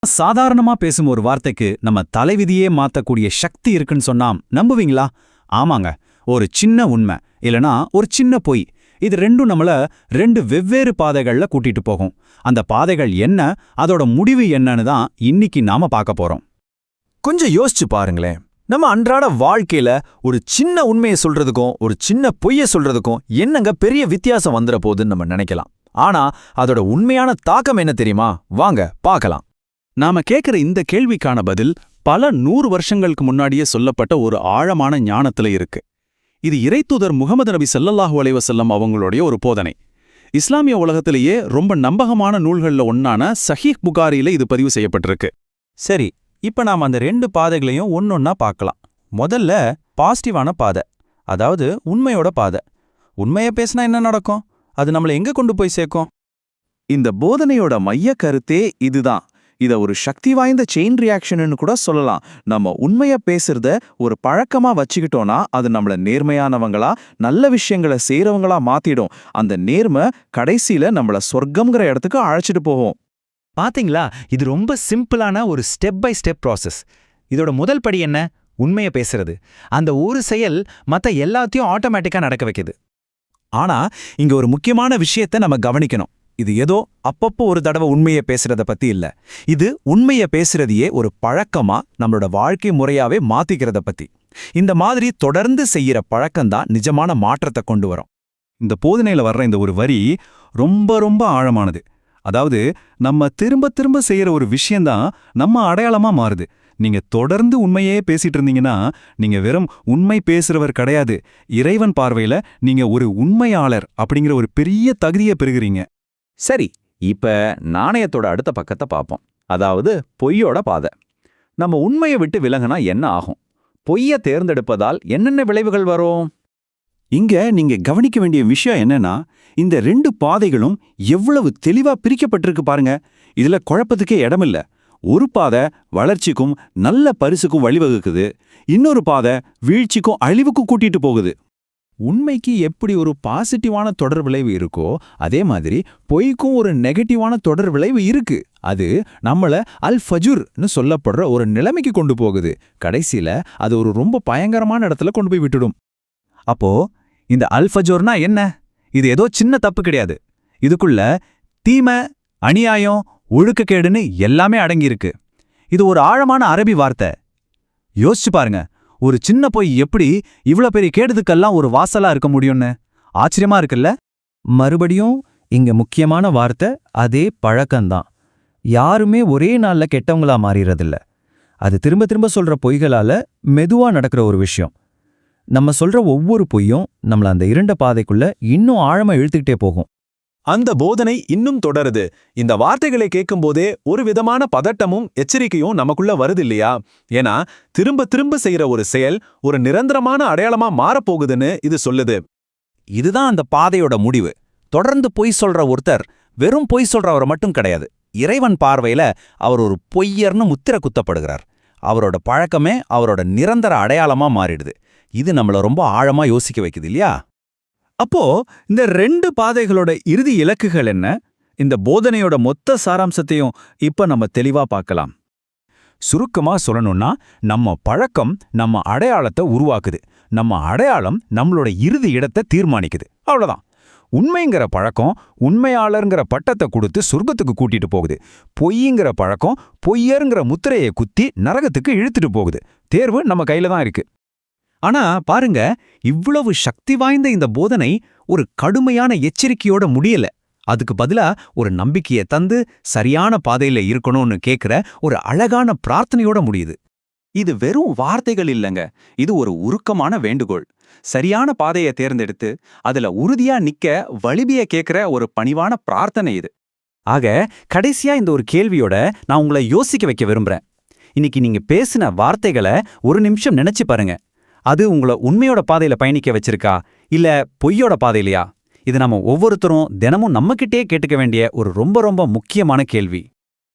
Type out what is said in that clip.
சாதாரணமா பேசும் ஒரு வார்த்தைக்கு நம்ம தலைவிதியே மாத்தக்கூடிய சக்தி இருக்குன்னு சொன்னா நம்புவீங்களா? ஆமாங்க. ஒரு சின்ன உண்மை இல்லனா ஒரு சின்ன பொய், இது ரெண்டும் நம்மள ரெண்டு வெவ்வேறு பாதைகள்ல கூட்டிட்டு போகும். அந்த பாதைகள் என்ன, அதோட முடிவு என்னன்னு தான் இன்னைக்கு நாம பார்க்க போறோம். கொஞ்சம் யோசிச்சு பாருங்களேன். நம்ம அன்றாட வாழ்க்கையில ஒரு சின்ன உண்மையை சொல்றதுக்கும் ஒரு சின்ன பொய்யை சொல்றதுக்கும் என்னங்க பெரிய வித்தியாசம் வந்துட போகுதுன்னு நம்ம நினைக்கலாம். ஆனா அதோட உண்மையான தாக்கம் என்ன தெரியுமா? வாங்க பார்க்கலாம். நாம கேட்கிற இந்த கேள்விக்கான பதில் பல 100 வருஷங்களுக்கு முன்னாடியே சொல்லப்பட்ட ஒரு ஆழமான ஞானத்துல இருக்கு. இது இறைத்தூதர் முகமது நபி ஸல்லல்லாஹு அலைஹி வஸல்லம் அவங்களுடைய ஒரு போதனை. இஸ்லாமிய உலகத்திலேயே ரொம்ப நம்பகமான நூல்கள்ல ஒன்னான சஹீஹ் புகாரியில இது பதிவு செய்யப்பட்டிருக்கு. சரி, இப்ப நாம அந்த ரெண்டு பாதைகளையும் ஒன்னொன்னா பார்க்கலாம். முதல்ல பாசிட்டிவான பாதை, அதாவது உண்மையோட பாதை. உண்மையை பேசினா என்ன நடக்கும்? அது நம்மளை எங்க கொண்டு போய் சேர்க்கும்? இந்த போதனையோட மைய கருத்தே இதுதான். இத ஒரு சக்தி வாய்ந்த செயின் ரியாக்ஷன்னு கூட சொல்லலாம். நம்ம உண்மைய பேசுறத ஒரு பழக்கமா வச்சுக்கிட்டோம்னா அது நம்மள நேர்மையானவங்களா, நல்ல விஷயங்களை செய்யறவங்களா மாத்திடும். அந்த நேர்மை கடைசியில நம்மள சொர்க்கம்ங்கிற இடத்துக்கு அழைச்சிட்டு போகும். பாத்தீங்களா, இது ரொம்ப சிம்பிளான ஒரு ஸ்டெப் பை ஸ்டெப் ப்ராசஸ். இதோட முதல் படி என்ன? உண்மையை பேசுறது. அந்த ஒரு செயல் மத்த எல்லாத்தையும் ஆட்டோமேட்டிக்கா நடக்க வைக்குது. ஆனா இங்க ஒரு முக்கியமான விஷயத்தை நம்ம கவனிக்கணும். இது ஏதோ அப்பப்போ ஒரு தடவை உண்மையை பேசுறத பத்தி இல்ல. இது உண்மையை பேசுறதையே ஒரு பழக்கமா நம்மளோட வாழ்க்கை முறையாவே மாத்திக்கிறத பத்தி. இந்த மாதிரி தொடர்ந்து செய்யற பழக்கம்தான் நிஜமான மாற்றத்தை கொண்டு வரும். இந்த போதனையில வர்ற இந்த ஒரு வரி ரொம்ப ரொம்ப ஆழமானது. அதாவது நம்ம திரும்ப திரும்ப செய்யற ஒரு விஷயம்தான் நம்ம அடையாளமா மாறுது. நீங்க தொடர்ந்து உண்மையே பேசிட்டு இருந்தீங்கன்னா நீங்க வெறும் உண்மை பேசுறவர் கிடையாது. இறைவன் பார்வையில நீங்க ஒரு உண்மையாளர் அப்படிங்கிற ஒரு பெரிய தகுதியை பெறுகிறீங்க. சரி, இப்ப நாணயத்தோட அடுத்த பக்கத்தை பார்ப்போம். அதாவது பொய்யோட பாதை. நம்ம உண்மையை விட்டு விலகுனா என்ன ஆகும்? பொய்யை தேர்ந்தெடுப்பதால் என்னென்ன விளைவுகள் வரும்? இங்க நீங்க கவனிக்க வேண்டிய விஷயம் என்னன்னா, இந்த ரெண்டு பாதைகளும் எவ்வளவு தெளிவா பிரிக்கப்பட்டிருக்கு பாருங்க. இதுல குழப்பத்துக்கே இடமில்ல. ஒரு பாதை வளர்ச்சிக்கும் நல்ல பரிசுக்கும் வழிவகுக்குது, இன்னொரு பாதை வீழ்ச்சிக்கும் அழிவுக்கும் கூட்டிட்டு போகுது. உண்மைக்கு எப்படி ஒரு பாசிட்டிவான தொடர் விளைவு இருக்கோ, அதே மாதிரி பொய்க்கும் ஒரு நெகட்டிவான தொடர் விளைவு இருக்கு. அது நம்மள அல் ஃபஜுர்னு சொல்லப்படுற ஒரு நிலைமைக்கு கொண்டு போகுது. கடைசியில அது ஒரு ரொம்ப பயங்கரமான இடத்துல கொண்டு போய் விட்டுடும். அப்போ இந்த அல் ஃபஜூர்னா என்ன? இது ஏதோ சின்ன தப்பு கிடையாது. இதுக்குள்ள தீமை, அநியாயம், ஒழுக்கக்கேடுன்னு எல்லாமே அடங்கியிருக்கு. இது ஒரு ஆழமான அரபி வார்த்தை. யோசிச்சு பாருங்க, ஒரு சின்ன பொய் எப்படி இவ்ளோ பெரிய கேடுதுக்கெல்லாம் ஒரு வாசலா இருக்க முடியும்னு. ஆச்சரியமா இருக்குல்ல? மறுபடியும் இங்க முக்கியமான வார்த்தை அதே பழக்கம்தான். யாருமே ஒரே நாள்ல கெட்டவங்களா மாறிறதில்ல. அது திரும்ப திரும்ப சொல்ற பொய்களால மெதுவா நடக்கிற ஒரு விஷயம். நம்ம சொல்ற ஒவ்வொரு பொய்யும் நம்மள அந்த இருண்ட பாதைக்குள்ள இன்னும் ஆழமா இழுத்துக்கிட்டே போகும். அந்த போதனை இன்னும் தொடருது. இந்த வார்த்தைகளை கேட்கும்போதே ஒரு விதமான பதட்டமும் எச்சரிக்கையும் நமக்குள்ள வருது இல்லையா? ஏன்னா திரும்ப திரும்ப செய்யற ஒரு செயல் ஒரு நிரந்தரமான அடையாளமா மாறப்போகுதுன்னு இது சொல்லுது. இதுதான் அந்த பாதையோட முடிவு. தொடர்ந்து பொய் சொல்ற ஒருத்தர் வெறும் பொய் சொல்றவர் மட்டும் கிடையாது. இறைவன் பார்வையில அவர் ஒரு பொய்யர்னு முத்திரை குத்தப்படுகிறார். அவரோட பழக்கமே அவரோட நிரந்தர அடையாளமா மாறிடுது. இது நம்மள ரொம்ப ஆழமா யோசிக்க வைக்குது இல்லையா? அப்போ இந்த ரெண்டு பாதைகளோட இறுதி இலக்குகள் என்ன? இந்த போதனையோட மொத்த சாராம்சத்தையும் இப்ப நம்ம தெளிவா பார்க்கலாம். சுருக்கமா சொல்லணும்னா, நம்ம பழக்கம் நம்ம அடையாளத்தை உருவாக்குது. நம்ம அடையாளம் நம்மளோட இறுதி இடத்தை தீர்மானிக்குது. அவ்வளவுதான். உண்மைங்கிற பழக்கம் உண்மையாளர்ங்கிற பட்டத்தை கொடுத்து சொர்க்கத்துக்கு கூட்டிட்டு போகுது. பொய்ங்கிற பழக்கம் பொய்யருங்கிற முத்திரையை குத்தி நரகத்துக்கு இழுத்துட்டு போகுது. தேர்வு நம்ம கையில தான் இருக்கு. ஆனா பாருங்க, இவ்வளவு சக்தி வாய்ந்த இந்த போதனை ஒரு கடுமையான எச்சரிக்கையோட முடியல. அதுக்கு பதிலா ஒரு நம்பிக்கையை தந்து சரியான பாதையில இருக்கணும்னு கேட்கிற ஒரு அழகான பிரார்த்தனையோட முடியுது. இது வெறும் வார்த்தைகள் இல்லைங்க, இது ஒரு உருக்கமான வேண்டுகோள். சரியான பாதையை தேர்ந்தெடுத்து அதுல உறுதியா நிக்க வலிமைய கேட்கிற ஒரு பணிவான பிரார்த்தனை இது. ஆக கடைசியா இந்த ஒரு கேள்வியோட நான் உங்களை யோசிக்க வைக்க விரும்புறேன். இன்னைக்கு நீங்க பேசின வார்த்தைகளை ஒரு நிமிஷம் நினைச்சு பாருங்க. அது உங்களை உண்மையோட பாதையில பயணிக்க வச்சிருக்கா, இல்ல பொய்யோட பாதையிலையா? இது நம்ம ஒவ்வொருத்தரும் தினமும் நம்மகிட்டே கேட்டுக்க வேண்டிய ஒரு ரொம்ப ரொம்ப முக்கியமான கேள்வி.